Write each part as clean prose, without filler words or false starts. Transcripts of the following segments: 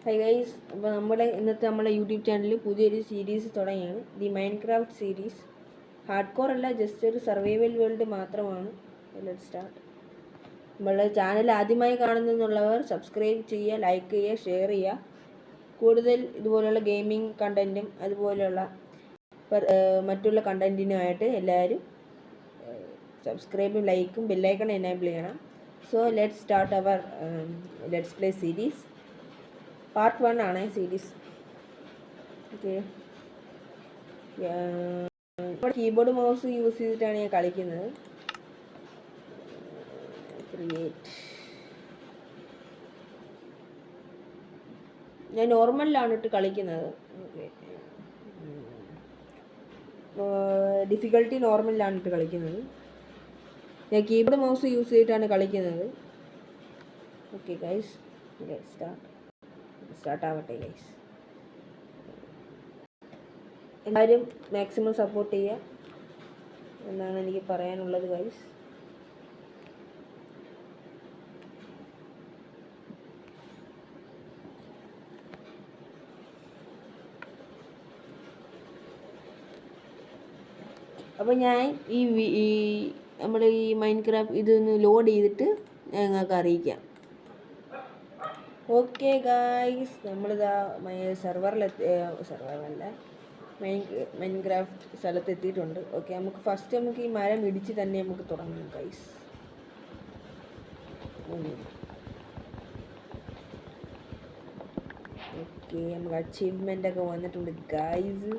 High guys, അപ്പോൾ നമ്മുടെ YouTube ചാനലിൽ പുതിയൊരു സീരീസ് തുടങ്ങിയാണ്. The Minecraft series. Hardcore അല്ല, ജസ്റ്റ് ഒരു സർവൈവൽ വേൾഡ് മാത്രമാണ്. Let's start. നമ്മളുടെ ചാനൽ ആദ്യമായി കാണുന്നതെന്നുള്ളവർ സബ്സ്ക്രൈബ് ചെയ്യുക, ലൈക്ക് ചെയ്യുക, ഷെയർ ചെയ്യുക. കൂടുതൽ ഇതുപോലുള്ള ഗെയിമിംഗ് കണ്ടൻറ്റും അതുപോലെയുള്ള മറ്റുള്ള കണ്ടൻറ്റിനുമായിട്ട് എല്ലാവരും സബ്സ്ക്രൈബും ലൈക്കും ബെല്ലൈക്കൺ എനേബിൾ ചെയ്യണം. So let's start our let's play series. Part 1 ആണ് സീരീസ്. ഓക്കെ, ഇവിടെ കീബോർഡ് മൗസ് യൂസ് ചെയ്തിട്ടാണ് ഞാൻ കളിക്കുന്നത്. ക്രിയേറ്റ്. ഞാൻ നോർമലിലാണ് ഇട്ട് കളിക്കുന്നത്. ഡിഫിക്കൽട്ടി നോർമലിലാണ് ഇട്ട് കളിക്കുന്നത്. ഞാൻ കീബോർഡ് മൗസ് യൂസ് ചെയ്തിട്ടാണ് കളിക്കുന്നത്. ഓക്കെ ഗൈസ്, സ്റ്റാർട്ട് ആവട്ടെ ഗൈസ്. എല്ലാവരും മാക്സിമം സപ്പോർട്ട് ചെയ്യുക എന്നാണ് എനിക്ക് പറയാനുള്ളത് ഗൈസ്. അപ്പോൾ ഞാൻ ഈ നമ്മുടെ ഈ മൈൻക്രാഫ്റ്റ് ഇതൊന്ന് ലോഡ് ചെയ്തിട്ട് ഞങ്ങൾക്ക് അറിയിക്കാം. ഓക്കെ ഗായ്സ്, നമ്മളിതാ സർവറല്ല മൈൻക്രാഫ്റ്റ് സ്ഥലത്തെത്തിയിട്ടുണ്ട്. ഓക്കെ, നമുക്ക് ഈ മരം ഇടിച്ച് തന്നെ നമുക്ക് തുടങ്ങാം ഗൈസ്. ഓക്കെ, നമുക്ക് അച്ചീവ്മെൻ്റ് ഒക്കെ വന്നിട്ടുണ്ട് ഗൈസ്.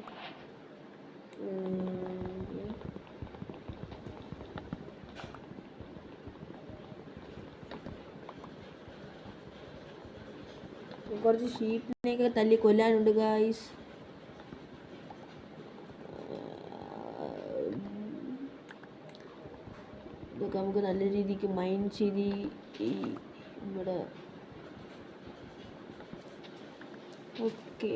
കുറച്ച് ഷീപ്പിനെയൊക്കെ തല്ലി കൊല്ലാനുണ്ട് ഗായ്സ്. ഇതൊക്കെ നമുക്ക് നല്ല രീതിക്ക് മൈൻഡ് ചെയ്ത് ഇവിടെ. ഓക്കെ,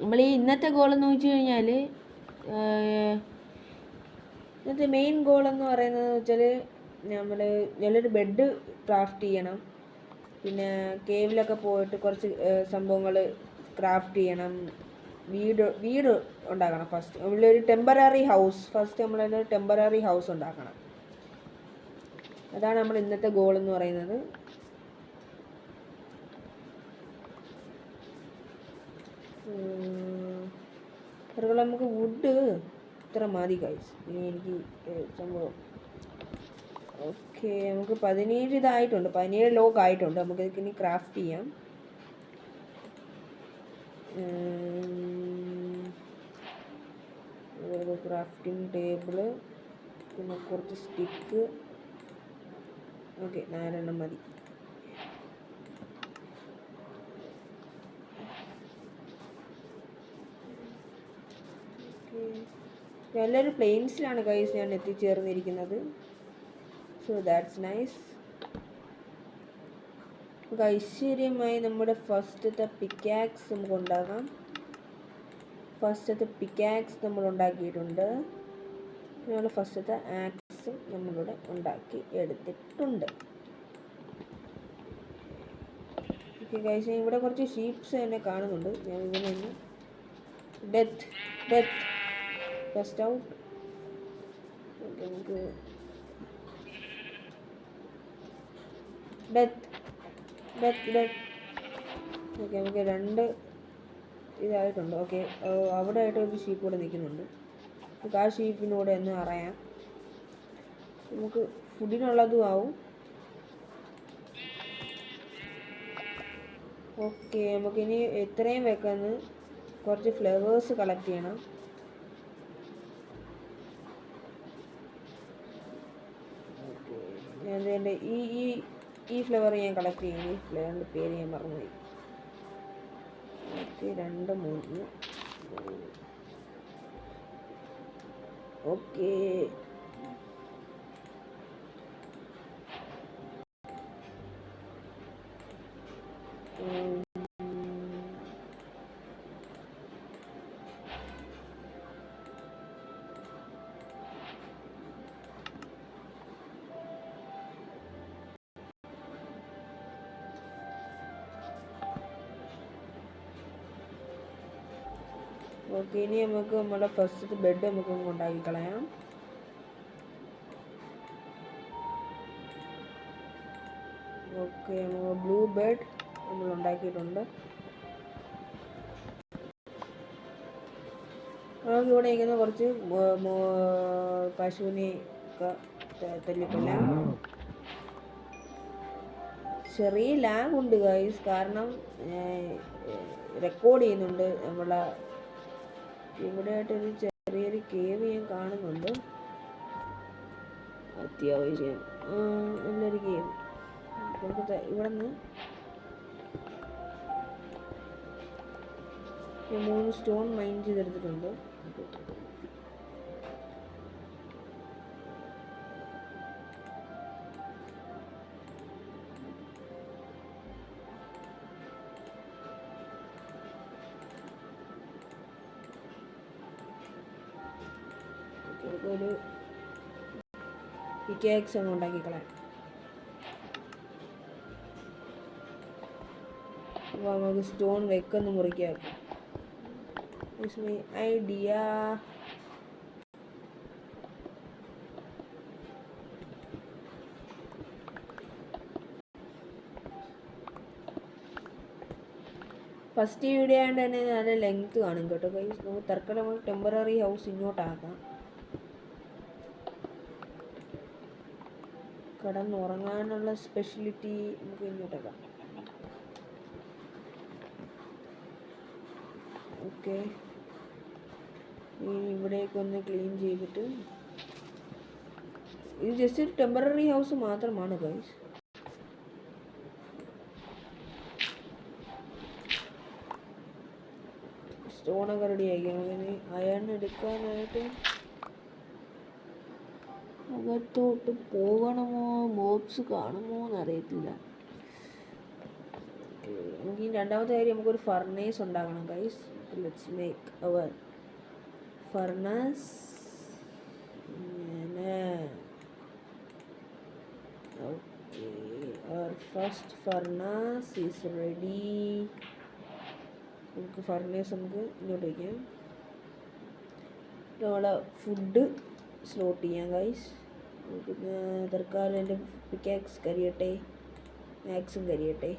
നമ്മൾ ഇന്നത്തെ ഗോളെന്ന് വെച്ച് കഴിഞ്ഞാൽ ഇന്നത്തെ മെയിൻ ഗോളെന്ന് പറയുന്നത് വെച്ചാൽ നല്ലൊരു ബെഡ് ക്രാഫ്റ്റ് ചെയ്യണം. പിന്നെ കേവിലൊക്കെ പോയിട്ട് കുറച്ച് സംഭവങ്ങൾ ക്രാഫ്റ്റ് ചെയ്യണം. വീട് ഉണ്ടാക്കണം. നമ്മളൊരു ടെമ്പററി ഹൗസ് ഉണ്ടാക്കണം. അതാണ് നമ്മൾ ഇന്നത്തെ ഗോൾ എന്ന് പറയുന്നത്. അതുപോലെ നമുക്ക് വുഡ് ഇത്ര മതി ഗൈസ്. ഇനി എനിക്ക് സംഭവം ഓക്കെ, നമുക്ക് 17 ഇതായിട്ടുണ്ട്, 17 ലോക്ക് ആയിട്ടുണ്ട്. നമുക്ക് ഇനി ക്രാഫ്റ്റ് ചെയ്യാം. ക്രാഫ്റ്റിംഗ് ടേബിള്, പിന്നെ കുറച്ച് സ്റ്റിക്ക്. ഓക്കെ, 4 എണ്ണം മതി. നല്ലൊരു പ്ലെയിൻസിലാണ് ഗൈസ് ഞാൻ എത്തിച്ചേർന്നിരിക്കുന്നത്. So that's nice. നമുക്ക് ഐശ്വര്യമായി നമ്മുടെ ഫസ്റ്റത്തെ പിക്കാക്സ് നമുക്ക് ഉണ്ടാക്കാം. ഫസ്റ്റത്തെ പിക്കാക്സ് നമ്മൾ ഉണ്ടാക്കിയിട്ടുണ്ട്. നമ്മൾ ഫസ്റ്റത്തെ ആക്സും നമ്മളിവിടെ ഉണ്ടാക്കി എടുത്തിട്ടുണ്ട്. ഓക്കെ ഗൈസ്, ഞാൻ ഇവിടെ കുറച്ച് ഷീപ്സ് തന്നെ കാണുന്നുണ്ട്. ഞാൻ ഇതിനൊന്ന് ഡെത്ത് ഫസ്റ്റ് ഔട്ട്. ഓക്കെ, നമുക്ക് ഡെത്ത്. ഓക്കെ, നമുക്ക് 2 ഇതായിട്ടുണ്ട്. ഓക്കെ, അവിടെ ആയിട്ട് ഒരു ഷീപ്പ് കൂടെ നിൽക്കുന്നുണ്ട്. നമുക്ക് ആ ഷീപ്പിനൂടെ ഒന്ന് അറിയാം. നമുക്ക് ഫുഡിനുള്ളതും ആവും. ഓക്കെ, നമുക്കിനി എത്രയും വെക്കാന്ന് കുറച്ച് ഫ്ലവേഴ്സ് കളക്ട് ചെയ്യണം. ഞാൻ എൻ്റെ ഈ ഫ്ലവർ ഞാൻ കളക്ട് ചെയ്യും. ഈ ഫ്ലവറിൻ്റെ പേര് ഞാൻ മറന്നുപോയി. ഓക്കെ, 2 3. ഓക്കെ, ഓക്കെ, ഇനി നമുക്ക് നമ്മുടെ ഫസ്റ്റ് ബെഡ് നമുക്ക് ഉണ്ടാക്കി കളയാം. ഓക്കെ, നമുക്ക് ബ്ലൂ ബെഡ് നമ്മൾ ഉണ്ടാക്കിയിട്ടുണ്ട്. നമുക്ക് ഇവിടെ ഇരിക്കുന്ന കുറച്ച് പശുവിനെ ഒക്കെ തല്ലിക്കൊല്ലാം. ചെറിയ ലാഗ് ഉണ്ട് ഗൈസ്, കാരണം റെക്കോർഡ് ചെയ്യുന്നുണ്ട്. നമ്മളെ ഇവിടെ ആയിട്ടൊരു ചെറിയൊരു കേവ് ഞാൻ കാണുന്നുണ്ട്. അത്യാവശ്യം നല്ലൊരു കേവ്. നമുക്ക് ഇവിടെ നിന്ന് 3 സ്റ്റോൺ മൈൻ ചെയ്തെടുത്തിട്ടുണ്ട്. ഒരു പിക്കാക്സ് അങ്ങ് ഉണ്ടാക്കിക്കളയാം. അപ്പോൾ നമുക്ക് സ്റ്റോൺ വെക്കൊന്ന് മുറിക്കാം. It's my idea. First video ആയതുകൊണ്ട് തന്നെ നല്ല ലെങ്ത് കാണും കേട്ടോ ഗൈസ്. നമുക്ക് തൽക്കാലം നമ്മൾ ടെമ്പററി ഹൗസ് ഇങ്ങോട്ടാക്കാം. കിടന്നുറങ്ങാനുള്ള സ്പെഷ്യലിറ്റി നമുക്ക് ഇങ്ങോട്ടാക്കാം. ഓക്കെ, ഇനി ഇവിടേക്ക് ഒന്ന് ക്ലീൻ ചെയ്തിട്ട്, ഇത് ജസ്റ്റ് ഒരു ടെമ്പററി ഹൗസ് മാത്രമാണ് ഗൈസ്. സ്റ്റോണൊക്കെ റെഡി ആയിരിക്കും. അങ്ങനെ അയൺ എടുക്കാനായിട്ട് അകത്തോട്ട് പോകണമോ, മോബ്സ് കാണുമോ എന്നറിയത്തില്ല. നമുക്ക് രണ്ടാമത്തെ കാര്യം, നമുക്കൊരു ഫർണേസ് ഉണ്ടാക്കണം guys. Let's make our furnace. Okay, our first furnace is ready. നമുക്ക് ഫർണേസ് നമുക്ക് ഇങ്ങോട്ട് വയ്ക്കാം. നമ്മളെ ഫുഡ് സ്ലോട്ട് ചെയ്യാം ഗൈസ്. പിന്നെ തൽക്കാലം എൻ്റെ പിക്കാക്സ് കരിയട്ടെ, മാക്സും കരിയട്ടെ.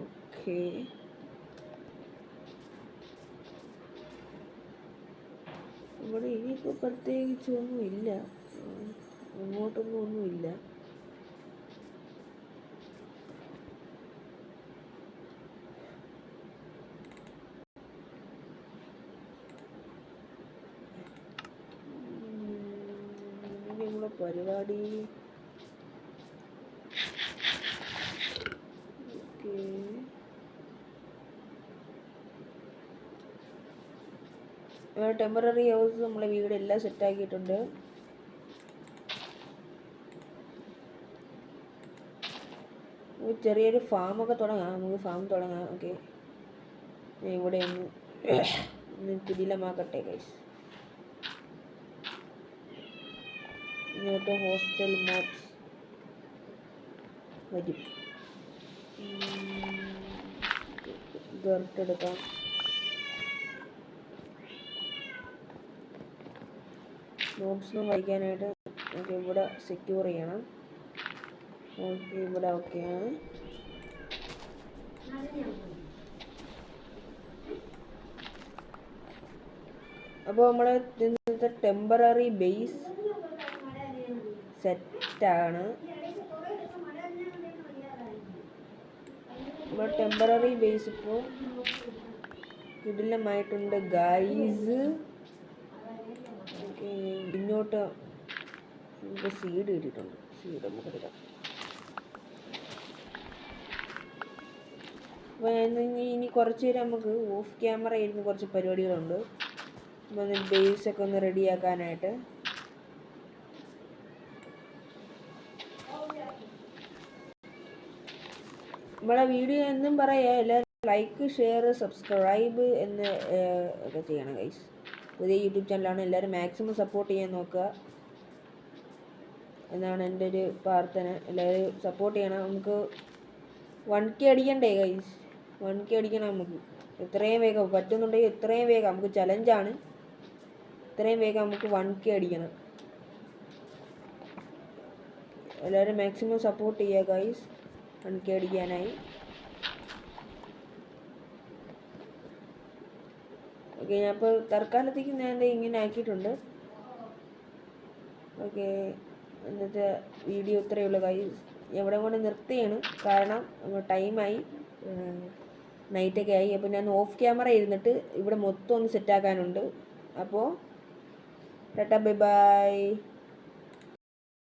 ഓക്കെ, ഇവിടെ ഇനിയിപ്പോൾ പ്രത്യേകിച്ചൊന്നുമില്ല, ഒന്നുമില്ല. നമ്മളെ പരിപാടി ടെമ്പററി ഹൗസ് നമ്മളെ വീടെല്ലാം സെറ്റാക്കിയിട്ടുണ്ട്. ചെറിയൊരു ഫാമൊക്കെ തുടങ്ങാം. നമുക്ക് ഫാം തുടങ്ങാം. ഓക്കെ, ഇവിടെ ഒന്ന് കുടിലമാക്കട്ടെ ഗൈസ്. ഇങ്ങോട്ട് ഹോസ്റ്റൽ മോബ്സ് വരും. ഗർട്ടെടുക്കാം. മോബ്സിനും വഹിക്കാനായിട്ട് നമുക്ക് ഇവിടെ സെക്യൂർ ചെയ്യണം. ഓക്കെ, ഇവിടെ ഓക്കെയാണ്. അപ്പോൾ നമ്മൾ ഇന്നത്തെ ടെമ്പററി ബേസ് സെറ്റാണ്. നമ്മൾ ടെമ്പററി ബേസ് ഇപ്പോൾ കിടിലമായിട്ടുണ്ട് ഗൈസ്. ഓക്കെ, ഇങ്ങോട്ട് നമുക്ക് സീഡ് കിട്ടിയിട്ടുണ്ട്. സീഡ് നമുക്ക് എടുക്കാം. അപ്പോൾ ഇനി കുറച്ച് നേരം നമുക്ക് ഓഫ് ക്യാമറ ഇരുന്ന് കുറച്ച് പരിപാടികളുണ്ട്. ഒന്ന് ബേസൊക്കെ ഒന്ന് റെഡിയാക്കാനായിട്ട്. നമ്മളെ വീഡിയോ എന്നും പറയാം, എല്ലാവരും ലൈക്ക്, ഷെയർ, സബ്സ്ക്രൈബ് എന്ന് ഒക്കെ ചെയ്യണം ഗൈസ്. പുതിയ യൂട്യൂബ് ചാനലാണ്. എല്ലാവരും മാക്സിമം സപ്പോർട്ട് ചെയ്യാൻ നോക്കുക എന്നാണ് എൻ്റെ ഒരു പ്രാർത്ഥന. എല്ലാവരും സപ്പോർട്ട് ചെയ്യണം. നമുക്ക് 1K അടിക്കണ്ടേ ഗൈസ്? 1K അടിക്കണം നമുക്ക്. എത്രയും വേഗം പറ്റുന്നുണ്ടെങ്കിൽ എത്രയും വേഗം നമുക്ക് ചലഞ്ചാണ്. എത്രയും വേഗം നമുക്ക് 1K അടിക്കണം. എല്ലാവരും മാക്സിമം സപ്പോർട്ട് ചെയ്യുക ഗൈസ് 1K അടിക്കാനായി. ഓക്കെ, ഞാൻ ഇപ്പോൾ തൽക്കാലത്തേക്ക് ഞാൻ ഇങ്ങനെ ആക്കിയിട്ടുണ്ട്. ഓക്കെ, ഇന്നത്തെ വീഡിയോ ഇത്രയേ ഉള്ളൂ ഗൈസ്. എവിടെ കൊണ്ട് നിർത്തിയാണ്, കാരണം ടൈമായി, നൈറ്റൊക്കെ ആയി. അപ്പോൾ ഞാൻ ഓഫ് ക്യാമറ ഇരുന്നിട്ട് ഇവിടെ മൊത്തം ഒന്ന് സെറ്റാക്കാനുണ്ട്. അപ്പോൾ ടാറ്റാ ബൈ ബൈ.